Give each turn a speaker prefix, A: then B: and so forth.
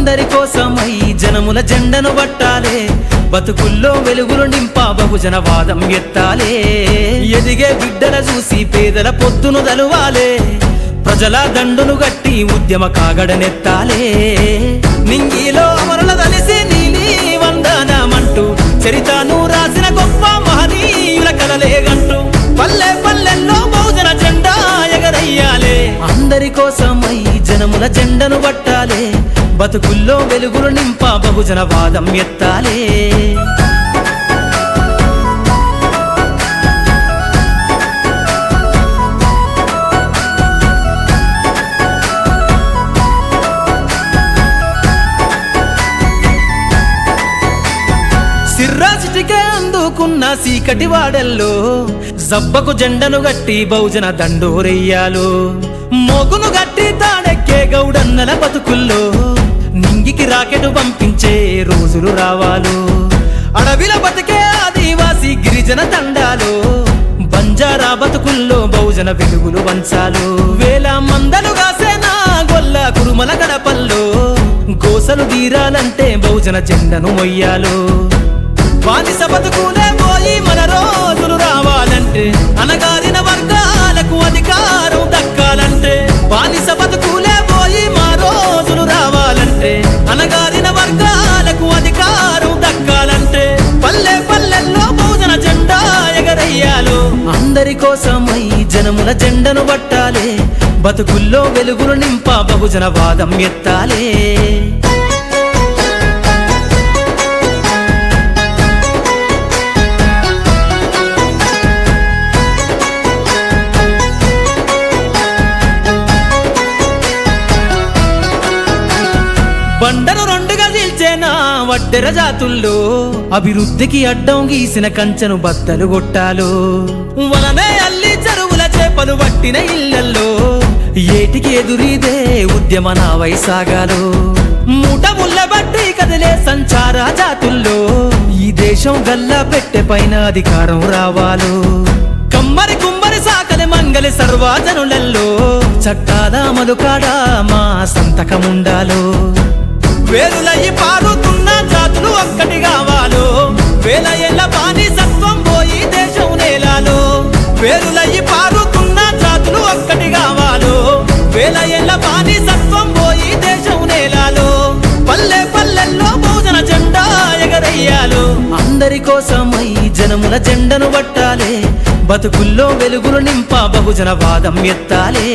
A: అందరి కోసమై జనముల జెండను పట్టాలే, బతుకుల్లో వెలుగులు నింపా బహుజన వాదం ఎత్తాలే. ఎదిగే బిడ్డల చూసి పేదల పొద్దును దలువాలే, ప్రజల దండును గట్టి ఉద్యమ కాగడనెత్తాలే. నింగిలో అమరుల దలిసి నీలి వందనమంటూ చరితను రాసిన గొప్ప మహనీయుల కలలేగంటూ పల్లె పల్లెల్లో బహుజన జెండా ఎగరయ్యాలే. అందరి కోసమై జనముల జెండను పట్టాలే, బతుకుల్లో వెలుగులు నింపా బహుజన వాదం ఎత్తాలే. సిర్రాసిటికే అందుకున్న సీకటి వాడల్లో జబ్బకు జెండను గట్టి బహుజన దండోరెయ్యాలు. మోగును గట్టి తాడెక్కే గౌడన్నల బతుకుల్లో నింగికి రాకెట్ పంపించే రోజులు రావాలు. అడవిల బతికే ఆదివాసి గిరిజన తండాలు, బంజారా బతుకుల్లో బహుజన వెలుగులు వంచాలు. వేల మందలు కాసేనా గొల్ల కురుమల గడపల్లో గోసలు తీరాలంటే బహుజన జెండను మొయ్యాలు. బానిస బతుకులే పోయి మన రోజులు రావాలంటే, అనగారిన వర్గాలకు అధికారం దక్కాలంటే. బానిస బతుకులే పోయి మా రోజులు రావాలంటే, అనగారిన వర్గాలకు అధికారం దక్కాలంటే పల్లె పల్లెల్లో బహుజన జెండా ఎగరయ్యాలు. అందరి కోసమై జనముల జెండను పట్టాలే, బతుకుల్లో వెలుగులు నింపా బహుజన వాదం ఎత్తాలే. బండను రెండుగా చీల్చేనా వడ్డెర జాతుల్లో అభివృద్ధికి అడ్డం గీసిన కంచెను బద్దలు కొట్టాలు. వలనే అల్లి చెరువుల చేపలు పట్టిన ఇళ్లల్లో ఏటికి ఎదురీదే ఉద్యమ నావై సాగాలు. మూట ముళ్ళ బట్టి కదిలే సంచార జాతుల్లో ఈ దేశం గల్లా పెట్టె పైన అధికారం రావాలు. కమ్మరి కుమ్మరి సాకలి మంగలి సర్వజనులల్లో చట్టాల మధుకాడ మా సంతకముండాలు. వేరులయ్యి పారుతున్న జాతులు ఒక్కటి కావాలో, వేల ఏళ్ళ బానిసత్వం పోయి దేశం నేలాలో. వేరులయ్యి పారుతున్న జాతులు ఒక్కటి కావాలో, వేల ఏళ్ళ బానిసత్వం పోయి దేశం నేలాలో. పల్లె పల్లెల్లో బహుజన జెండా ఎగరయ్యాలు. అందరి కోసమై జనముల జెండను పట్టాలే, బతుకుల్లో వెలుగులు నింపా బహుజన వాదం ఎత్తాలే.